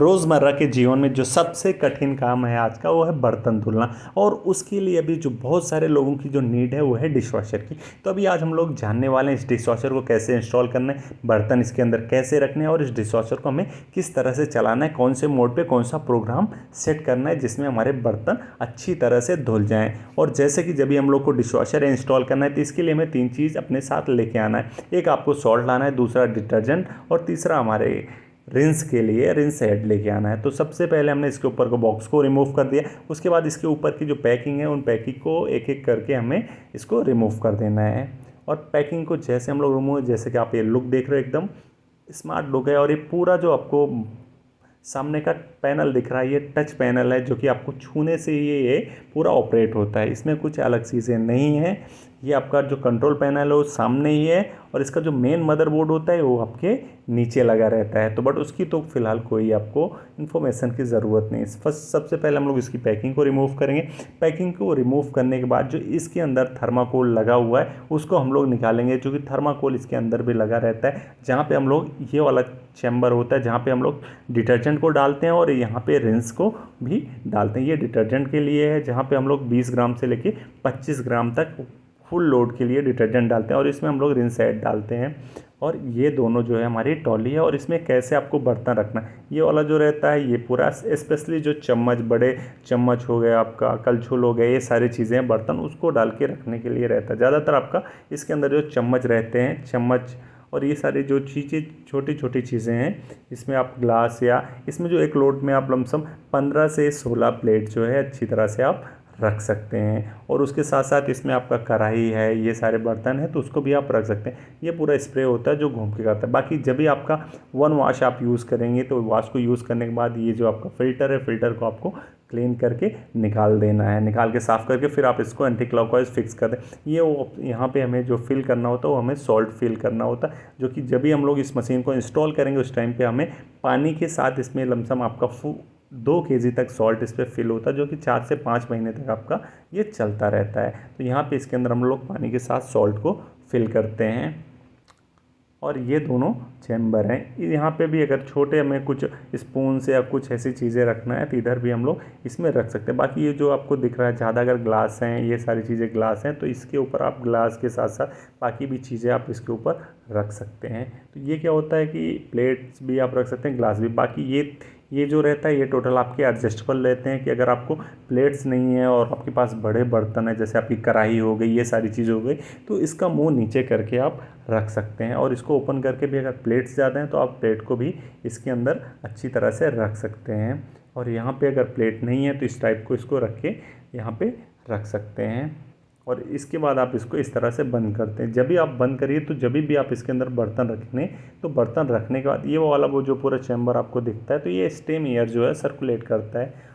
रोज़मर्रा के जीवन में जो सबसे कठिन काम है आज का, वो है बर्तन धुलना। और उसके लिए अभी जो बहुत सारे लोगों की जो नीड है वो है डिशवॉशर की। तो अभी आज हम लोग जानने वाले हैं इस डिशवॉशर को कैसे इंस्टॉल करना है, बर्तन इसके अंदर कैसे रखने हैं और इस डिशवॉशर को हमें किस तरह से चलाना है, कौन से मोड पे कौन सा प्रोग्राम सेट करना है जिसमें हमारे बर्तन अच्छी तरह से धुल जाएं। और जैसे कि जब भी हम लोग को डिशवॉशर इंस्टॉल करना है तो इसके लिए हमें 3 चीज़ अपने साथ लेके आना है। एक आपको सॉल्ट लाना है, दूसरा डिटर्जेंट और तीसरा हमारे रिंस के लिए रिंस हेड लेके आना है। तो सबसे पहले हमने इसके ऊपर को बॉक्स को रिमूव कर दिया। उसके बाद इसके ऊपर की जो पैकिंग है उन पैकिंग को एक एक करके हमें इसको रिमूव कर देना है। और पैकिंग को जैसे हम लोग रिमूव, जैसे कि आप ये लुक देख रहे हो एकदम स्मार्ट लुक है। और ये पूरा जो आपको सामने का पैनल दिख रहा है ये टच पैनल है जो कि आपको छूने से ही ये पूरा ऑपरेट होता है। इसमें कुछ अलग चीज़ें नहीं हैं। ये आपका जो कंट्रोल पैनल है वो सामने ही है और इसका जो मेन मदरबोर्ड होता है वो आपके नीचे लगा रहता है। तो बट उसकी तो फिलहाल कोई आपको इन्फॉर्मेशन की ज़रूरत नहीं। फर्स्ट सबसे पहले हम लोग इसकी पैकिंग को रिमूव करेंगे। पैकिंग को रिमूव करने के बाद जो इसके अंदर थर्माकोल लगा हुआ है उसको हम लोग निकालेंगे, जो कि थर्माकोल इसके अंदर भी लगा रहता है। जहाँ पे हम लोग ये वाला चैम्बर होता है जहाँ पे हम लोग डिटर्जेंट को डालते हैं और यहाँ पे रिंस को भी डालते हैं। ये डिटर्जेंट के लिए है जहाँ पे हम लोग 20 ग्राम से लेके 25 ग्राम तक फुल लोड के लिए डिटर्जेंट डालते हैं और इसमें हम लोग रिंस ऐड डालते हैं। और ये दोनों जो है हमारी ट्रॉली है। और इसमें कैसे आपको बर्तन रखना है, ये वाला जो रहता है ये पूरा स्पेशली जो चम्मच, बड़े चम्मच हो गए, आपका कलछुल हो गए, ये सारी चीज़ें बर्तन उसको डाल के रखने के लिए रहता है। ज़्यादातर आपका इसके अंदर जो चम्मच रहते हैं, चम्मच और ये सारी जो चीज़ें छोटी छोटी चीज़ें हैं, इसमें आप ग्लास या इसमें जो एक लोड में आप लमसम 15 से 16 प्लेट जो है अच्छी तरह से आप रख सकते हैं। और उसके साथ साथ इसमें आपका कढ़ाई है, ये सारे बर्तन हैं तो उसको भी आप रख सकते हैं। ये पूरा स्प्रे होता है जो घूम के करता है। बाकी जब भी आपका वन वॉश आप यूज़ करेंगे तो वॉश को यूज़ करने के बाद ये जो आपका फ़िल्टर है, फ़िल्टर को आपको क्लीन करके निकाल देना है। निकाल के साफ़ करके फिर आप इसको एंटी क्लॉकवाइज फिक्स कर दें। ये वो यहाँ पे हमें जो फिल करना होता है वो हमें सॉल्ट फिल करना होता है, जो कि जब भी हम लोग इस मशीन को इंस्टॉल करेंगे उस टाइम पे हमें पानी के साथ इसमें लमसम आपका 2 kg तक सॉल्ट इस पर फिल होता है, जो कि 4 से 5 महीने तक आपका ये चलता रहता है। तो यहाँ पे इसके अंदर हम लोग पानी के साथ सॉल्ट को फिल करते हैं। और ये दोनों चैम्बर हैं। यहाँ पे भी अगर छोटे हमें कुछ स्पून से या कुछ ऐसी चीज़ें रखना है तो इधर भी हम लोग इसमें रख सकते हैं। बाकी ये जो आपको दिख रहा है ज़्यादा अगर ग्लास हैं, ये सारी चीज़ें ग्लास हैं, तो इसके ऊपर आप ग्लास के साथ साथ बाकी भी चीज़ें आप इसके ऊपर रख सकते हैं। तो ये क्या होता है कि प्लेट्स भी आप रख सकते हैं, ग्लास भी। बाकी ये जो रहता है ये टोटल आपके एडजस्टेबल रहते हैं कि अगर आपको प्लेट्स नहीं है और आपके पास बड़े बर्तन है, जैसे आपकी कढ़ाई हो गई, ये सारी चीज़ हो गई, तो इसका मुंह नीचे करके आप रख सकते हैं। और इसको ओपन करके भी अगर प्लेट्स ज़्यादा हैं तो आप प्लेट को भी इसके अंदर अच्छी तरह से रख सकते हैं। और यहाँ पे अगर प्लेट नहीं है तो इस टाइप को इसको रख के यहाँ पे रख सकते हैं। और इसके बाद आप इसको इस तरह से बंद करते हैं। जब भी आप बंद करिए तो जब भी आप इसके अंदर बर्तन रखने, तो बर्तन रखने के बाद ये वाला वो जो पूरा चैम्बर आपको दिखता है तो ये स्टीम एयर जो है सर्कुलेट करता है।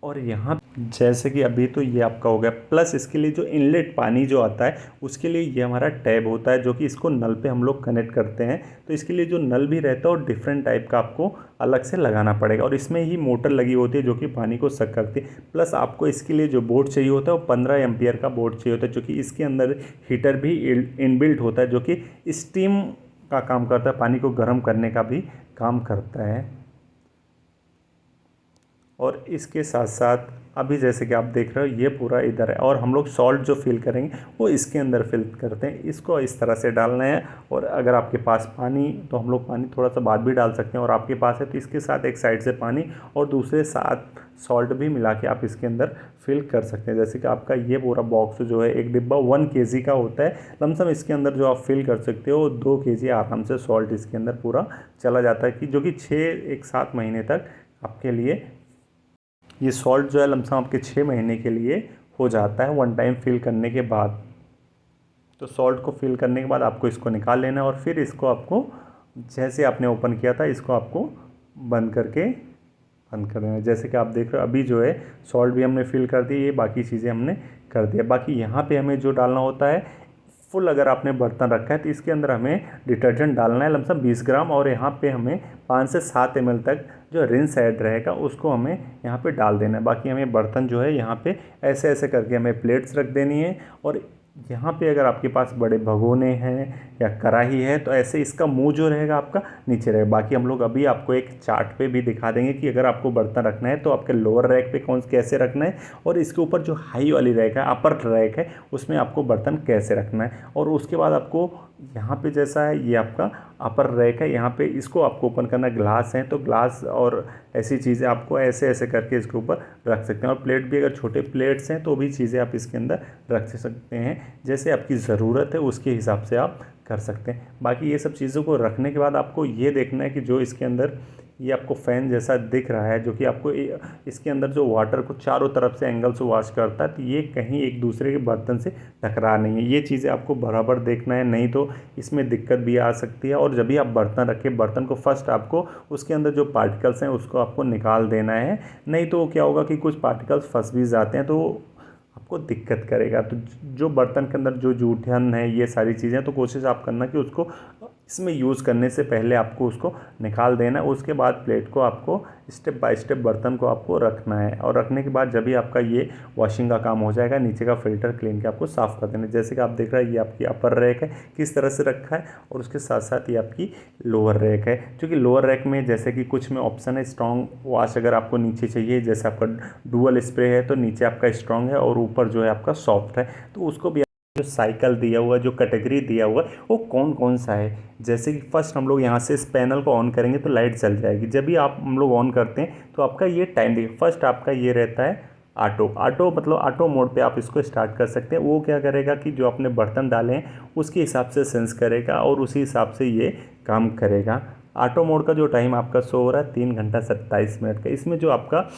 और यहाँ जैसे कि अभी तो ये आपका हो गया, प्लस इसके लिए जो इनलेट पानी जो आता है उसके लिए ये हमारा टैब होता है, जो कि इसको नल पे हम लोग कनेक्ट करते हैं। तो इसके लिए जो नल भी रहता है और डिफरेंट टाइप का आपको अलग से लगाना पड़ेगा। और इसमें ही मोटर लगी होती है जो कि पानी को सक करती है। प्लस आपको इसके लिए जो बोर्ड चाहिए होता है वो 15 एम्पियर का बोर्ड चाहिए होता है, जो कि इसके अंदर हीटर भी इनबिल्ट होता है, जो कि स्टीम का काम करता है, पानी को गर्म करने का भी काम करता है। और इसके साथ साथ अभी जैसे कि आप देख रहे हो ये पूरा इधर है और हम लोग सॉल्ट जो फिल करेंगे वो इसके अंदर फिल करते हैं। इसको इस तरह से डालना है। और अगर आपके पास पानी, तो हम लोग पानी थोड़ा सा बाद भी डाल सकते हैं, और आपके पास है तो इसके साथ एक साइड से पानी और दूसरे साथ सॉल्ट भी मिला के आप इसके अंदर फिल कर सकते हैं। जैसे कि आपका ये पूरा बॉक्स जो है एक डिब्बा 1 kg का होता है, लमसम इसके अंदर जो आप फिल कर सकते हो 2 kg आराम से सॉल्ट इसके अंदर पूरा चला जाता है, कि जो कि 6-7 महीने तक आपके लिए ये सॉल्ट जो है लमसम आपके 6 महीने के लिए हो जाता है वन टाइम फिल करने के बाद। तो सॉल्ट को फिल करने के बाद आपको इसको निकाल लेना है और फिर इसको आपको जैसे आपने ओपन किया था इसको आपको बंद कर देना है। जैसे कि आप देख रहे हो अभी जो है सॉल्ट भी हमने फिल कर दी, ये बाकी चीज़ें हमने कर दिया। बाकी यहाँ पे हमें जो डालना होता है फुल, अगर आपने बर्तन रखा है तो इसके अंदर हमें डिटर्जेंट डालना है लमसम 20 ग्राम, और यहाँ पे हमें 5 से 7 ml तक जो रिंस ऐड रहेगा उसको हमें यहाँ पे डाल देना है। बाकी हमें बर्तन जो है यहाँ पे ऐसे ऐसे करके हमें प्लेट्स रख देनी है और यहाँ पे अगर आपके पास बड़े भगोने हैं या कढ़ाई है तो ऐसे इसका मुंह जो रहेगा आपका नीचे रहेगा। बाकी हम लोग अभी आपको एक चार्ट पे भी दिखा देंगे कि अगर आपको बर्तन रखना है तो आपके लोअर रैक पे कैसे रखना है, और इसके ऊपर जो हाई वाली रैक है, अपर रैक है, उसमें आपको बर्तन कैसे रखना है। और उसके बाद आपको यहाँ पे जैसा है ये आपका अपर रैक है, यहाँ पे इसको आपको ओपन करना, ग्लास है तो ग्लास और ऐसी चीज़ें आपको ऐसे ऐसे करके इसके ऊपर रख सकते हैं। और प्लेट भी अगर छोटे प्लेट्स हैं तो भी चीज़ें आप इसके अंदर रख सकते हैं, जैसे आपकी ज़रूरत है उसके हिसाब से आप कर सकते हैं। बाकी ये सब चीज़ों को रखने के बाद आपको ये देखना है कि जो इसके अंदर ये आपको फ़ैन जैसा दिख रहा है, जो कि आपको इसके अंदर जो वाटर को चारों तरफ से एंगल से वॉश करता है, तो ये कहीं एक दूसरे के बर्तन से टकरा नहीं है। ये चीज़ें आपको बराबर देखना है, नहीं तो इसमें दिक्कत भी आ सकती है। और जब भी आप बर्तन रखें, बर्तन को फर्स्ट आपको उसके अंदर जो पार्टिकल्स हैं उसको आपको निकाल देना है, नहीं तो क्या होगा कि कुछ पार्टिकल्स फंस भी जाते हैं तो आपको दिक्कत करेगा। तो जो बर्तन के अंदर जो जूठन है, ये सारी चीज़ें, तो कोशिश आप करना कि उसको इसमें यूज़ करने से पहले आपको उसको निकाल देना है। उसके बाद प्लेट को आपको स्टेप बाय स्टेप बर्तन को आपको रखना है, और रखने के बाद जब भी आपका ये वॉशिंग का काम हो जाएगा, नीचे का फिल्टर क्लीन के आपको साफ़ कर देना है। जैसे कि आप देख रहे हैं ये आपकी अपर रैक है, किस तरह से रखा है, और उसके साथ साथ ये आपकी लोअर रैक है, क्योंकि लोअर रैक में जैसे कि कुछ में ऑप्शन है स्ट्रॉन्ग वॉश अगर आपको नीचे चाहिए, जैसे आपका डुअल स्प्रे है तो नीचे आपका स्ट्रॉन्ग है और ऊपर जो है आपका सॉफ्ट है, तो उसको भी जो साइकिल दिया हुआ है, जो कैटेगरी दिया हुआ है, वो कौन कौन सा है। जैसे कि फर्स्ट हम लोग यहाँ से इस पैनल को ऑन करेंगे तो लाइट जल जाएगी। जब भी आप हम लोग ऑन करते हैं तो आपका ये टाइम देखिए, फर्स्ट आपका ये रहता है ऑटो। ऑटो मतलब ऑटो मोड पे आप इसको स्टार्ट कर सकते हैं। वो क्या करेगा कि जो आपने बर्तन डाले हैं उसके हिसाब से सेंस करेगा और उसी हिसाब से ये काम करेगा। ऑटो मोड का जो टाइम आपका शो हो रहा है 3 घंटा 27 मिनट का। इसमें जो आपका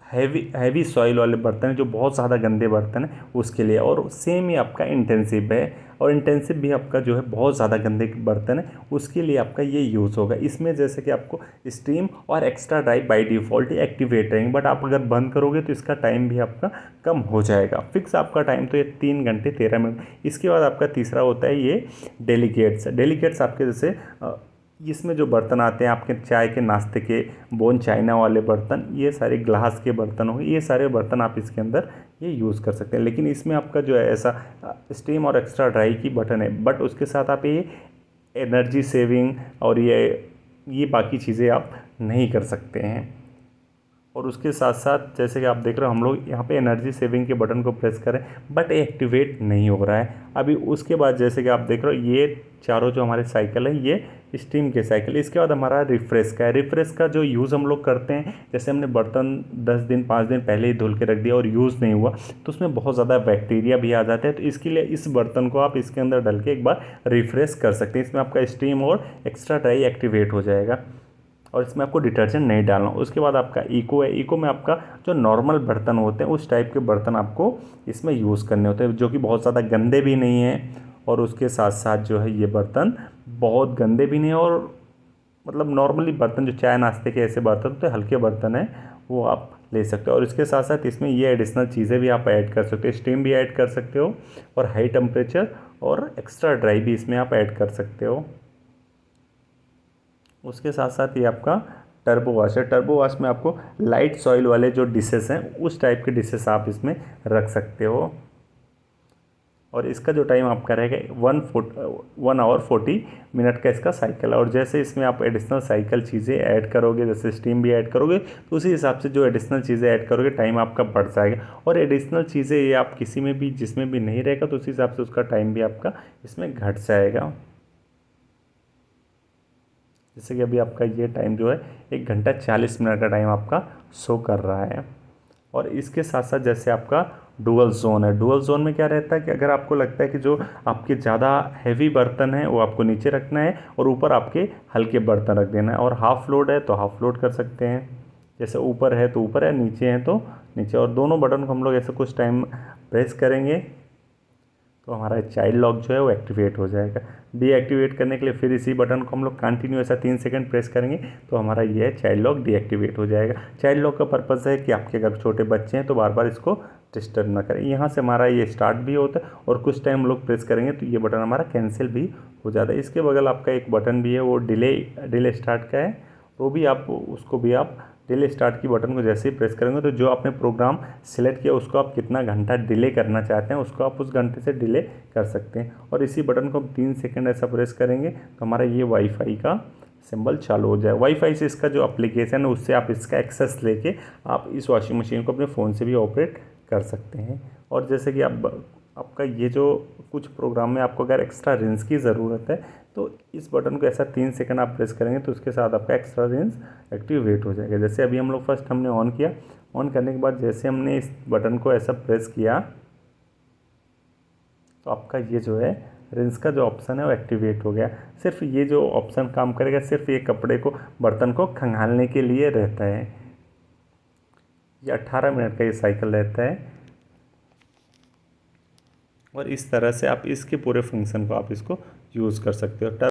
हैवी सॉइल वाले बर्तन है, जो बहुत ज़्यादा गंदे बर्तन है उसके लिए, और सेम ही आपका इंटेंसिव है, और इंटेंसिव भी आपका जो है बहुत ज़्यादा गंदे बर्तन है उसके लिए आपका ये यूज़ होगा। इसमें जैसे कि आपको स्टीम और extra dry by default he activate रहेंगे, बट आप अगर बंद करोगे तो इसका टाइम भी आपका कम हो जाएगा। फिक्स आपका टाइम तो ये 3 घंटे 13 मिनट। इसके बाद आपका तीसरा होता है ये डेलिकेट्स। डेलिकेट्स आपके जैसे इसमें जो बर्तन आते हैं आपके चाय के नाश्ते के बोन चाइना वाले बर्तन, ये सारे ग्लास के बर्तन हो, ये सारे बर्तन आप इसके अंदर ये यूज़ कर सकते हैं। लेकिन इसमें आपका जो है ऐसा स्टीम और एक्स्ट्रा ड्राई की बटन है, बट उसके साथ आप ये एनर्जी सेविंग और ये बाकी चीज़ें आप नहीं कर सकते हैं। और उसके साथ साथ जैसे कि आप देख रहे हो हम लोग यहाँ पे एनर्जी सेविंग के बटन को प्रेस करें, बट ये एक्टिवेट नहीं हो रहा है अभी। उसके बाद जैसे कि आप देख रहे हो ये चारों जो हमारे साइकिल है ये स्टीम के साइकिल। इसके बाद हमारा रिफ्रेश का है। रिफ्रेश का जो यूज़ हम लोग करते हैं, जैसे हमने बर्तन 10 दिन 5 दिन पहले ही धुल के रख दिया और यूज़ नहीं हुआ तो उसमें बहुत ज़्यादा बैक्टीरिया भी आ जाते हैं, तो इसके लिए इस बर्तन को आप इसके अंदर डाल के एक बार रिफ्रेश कर सकते हैं। इसमें आपका स्टीम और एक्स्ट्रा ड्राई एक्टिवेट हो जाएगा, और इसमें आपको डिटर्जेंट नहीं डालना। उसके बाद आपका इको है। इको में आपका जो नॉर्मल बर्तन होते हैं उस टाइप के बर्तन आपको इसमें यूज़ करने होते हैं, जो कि बहुत ज़्यादा गंदे भी नहीं हैं, और उसके साथ साथ जो है ये बर्तन बहुत गंदे भी नहीं हैं, और मतलब नॉर्मली बर्तन जो चाय नाश्ते के ऐसे बर्तन होते हैं, हल्के बर्तन हैं, वो आप ले सकते हो। और इसके साथ साथ इसमें ये एडिशनल चीज़ें भी आप ऐड कर सकते हो, स्टीम भी ऐड कर सकते हो, और हाई टेम्परेचर और एक्स्ट्रा ड्राई भी इसमें आप ऐड कर सकते हो। उसके साथ साथ ये आपका टर्बो वॉश है। टर्बो वॉश में आपको लाइट सॉइल वाले जो डिशेस हैं उस टाइप के डिशेस आप इसमें रख सकते हो, और इसका जो टाइम आपका रहेगा 1 आवर 40 मिनट का इसका साइकिल है। और जैसे इसमें आप एडिशनल साइकिल चीज़ें ऐड करोगे, जैसे स्टीम भी ऐड करोगे, तो उसी हिसाब से जो एडिशनल चीज़ें ऐड करोगे टाइम आपका बढ़ जाएगा। और एडिशनल चीज़ें ये आप किसी में भी जिसमें भी नहीं रहेगा तो उसी हिसाब से उसका टाइम भी आपका इसमें घट जाएगा। जैसे कि अभी आपका ये टाइम जो है 1 घंटा 40 मिनट का टाइम आपका शो कर रहा है। और इसके साथ साथ जैसे आपका डुअल जोन है। डुअल जोन में क्या रहता है कि अगर आपको लगता है कि जो आपके ज़्यादा हैवी बर्तन है वो आपको नीचे रखना है और ऊपर आपके हल्के बर्तन रख देना है, और हाफ लोड है तो हाफ लोड कर सकते हैं, जैसे ऊपर है तो ऊपर है, नीचे है तो नीचे। और दोनों बटन को हम लोग ऐसे कुछ टाइम प्रेस करेंगे तो हमारा चाइल्ड लॉक जो है वो एक्टिवेट हो जाएगा। डीएक्टिवेट करने के लिए फिर इसी बटन को हम लोग कंटिन्यू ऐसा 3 सेकंड प्रेस करेंगे तो हमारा ये चाइल्ड लॉक डीएक्टिवेट हो जाएगा। चाइल्ड लॉक का पर्पज़ है कि आपके अगर छोटे बच्चे हैं तो बार बार इसको डिस्टर्ब ना करें। यहाँ से हमारा ये स्टार्ट भी होता है, और कुछ टाइम हम लोग प्रेस करेंगे तो ये बटन हमारा कैंसिल भी हो जाता है। इसके बगल आपका एक बटन भी है, वो डिले स्टार्ट का है, वो भी आप उसको भी आप डिले स्टार्ट की बटन को जैसे ही प्रेस करेंगे तो जो आपने प्रोग्राम सिलेक्ट किया उसको आप कितना घंटा डिले करना चाहते हैं उसको आप उस घंटे से डिले कर सकते हैं। और इसी बटन को हम 3 सेकंड ऐसा प्रेस करेंगे तो हमारा ये वाईफाई का सिंबल चालू हो जाए। वाईफाई से इसका जो एप्लीकेशन है उससे आप इसका एक्सेस लेके आप इस वॉशिंग मशीन को अपने फ़ोन से भी ऑपरेट कर सकते हैं। और जैसे कि आपका ये जो कुछ प्रोग्राम में आपको अगर एक्स्ट्रा रिंस की ज़रूरत है तो इस बटन को ऐसा 3 सेकंड आप प्रेस करेंगे तो उसके साथ आपका एक्स्ट्रा रिंस एक्टिवेट हो जाएगा। जैसे अभी हम लोग फर्स्ट हमने ऑन किया, ऑन करने के बाद जैसे हमने इस बटन को ऐसा प्रेस किया तो आपका ये जो है रिंस का जो ऑप्शन है वो एक्टिवेट हो गया। सिर्फ ये जो ऑप्शन काम करेगा सिर्फ ये कपड़े को बर्तन को खंगालने के लिए रहता है। ये 18 मिनट का ये साइकिल रहता है और इस तरह से आप इसके पूरे फंक्शन को आप इसको यूज़ कर सकते हो।